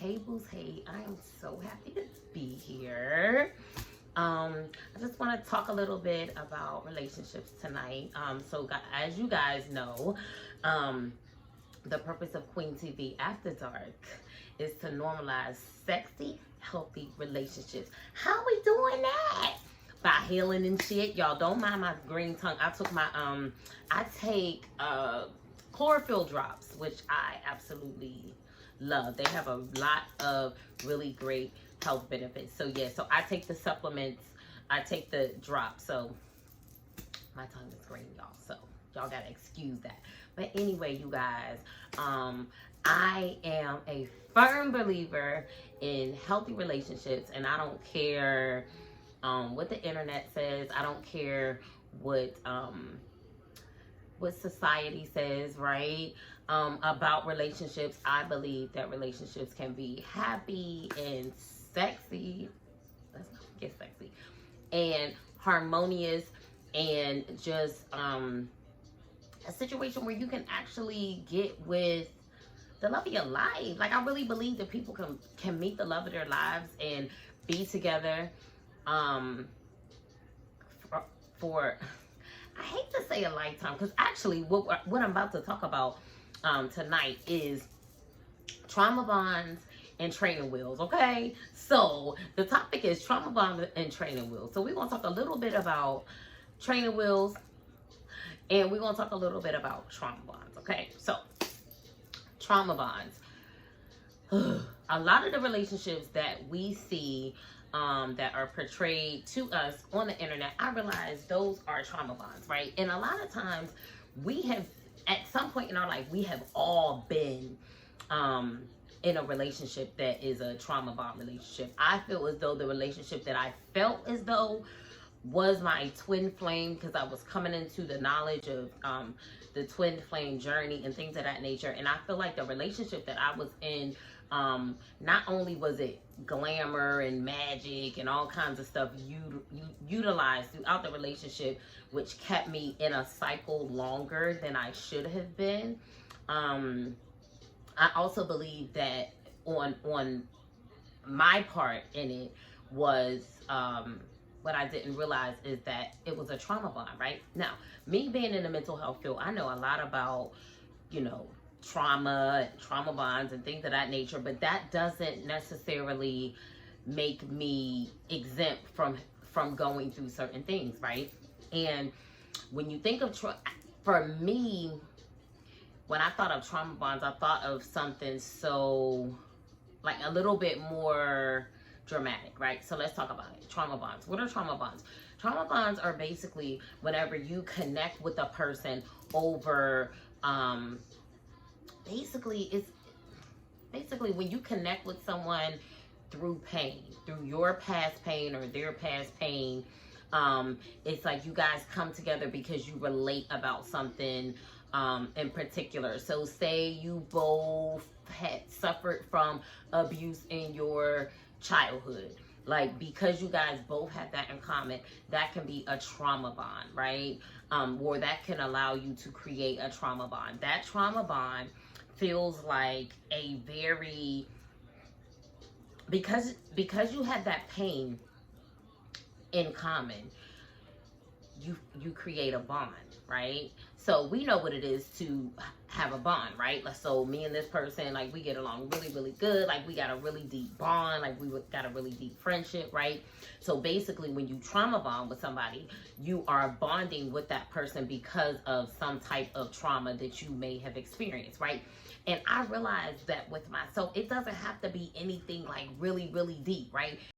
Hey boo's, hey, I am so happy to be here. I just want to talk a little bit about relationships tonight. As you guys know, um, the purpose of Queen TV After Dark is to normalize sexy, healthy relationships. How we doing that? By healing and shit. Y'all don't mind my green tongue. I take chlorophyll drops, which I absolutely love. They have a lot of really great health benefits. So yeah, so I take the supplements, I take the drops. So my tongue is green, y'all. So y'all gotta excuse that. But anyway, you guys, I am a firm believer in healthy relationships, and I don't care what the internet says. I don't care what society says, right? About relationships. I believe that relationships can be happy and sexy. Let's not get sexy. And harmonious, and just a situation where you can actually get with the love of your life. Like, I really believe that people can meet the love of their lives and be together for I hate to say a lifetime, because actually what I'm about to talk about tonight is trauma bonds and training wheels. Okay, so the topic is trauma bonds and training wheels. So we're going to talk a little bit about training wheels, and we're going to talk a little bit about trauma bonds. Okay, so trauma bonds. A lot of the relationships that we see that are portrayed to us on the internet, I realize those are trauma bonds, right? And a lot of times we have, at some point in our life, we have all been in a relationship that is a trauma bond relationship. I feel as though the relationship that I felt as though was my twin flame, because I was coming into the knowledge of the twin flame journey and things of that nature. And I feel like the relationship that I was in, not only was it glamour and magic and all kinds of stuff utilized throughout the relationship, which kept me in a cycle longer than I should have been. I also believe that on my part in it was, what I didn't realize is that it was a trauma bond, right? Now, me being in the mental health field, I know a lot about, trauma bonds and things of that nature, but that doesn't necessarily make me exempt from going through certain things, right? And when you think of for me, when I thought of trauma bonds, I thought of something so, like, a little bit more dramatic, right? So let's talk about it. Trauma bonds. What are trauma bonds? Trauma bonds are basically whenever you connect with a person over, basically when you connect with someone through pain, through your past pain or their past pain. It's like you guys come together because you relate about something in particular. So say you both had suffered from abuse in your childhood. Like, because you guys both have that in common, that can be a trauma bond, right? Or that can allow you to create a trauma bond. That trauma bond feels like a very, because you had that pain in common, you create a bond, right? So we know what it is to have a bond, right? So me and this person, like, we get along really, really good. Like, we got a really deep bond. Like, we got a really deep friendship, right? So basically, when you trauma bond with somebody, you are bonding with that person because of some type of trauma that you may have experienced, right? And I realized that with myself, it doesn't have to be anything like really, really deep, right?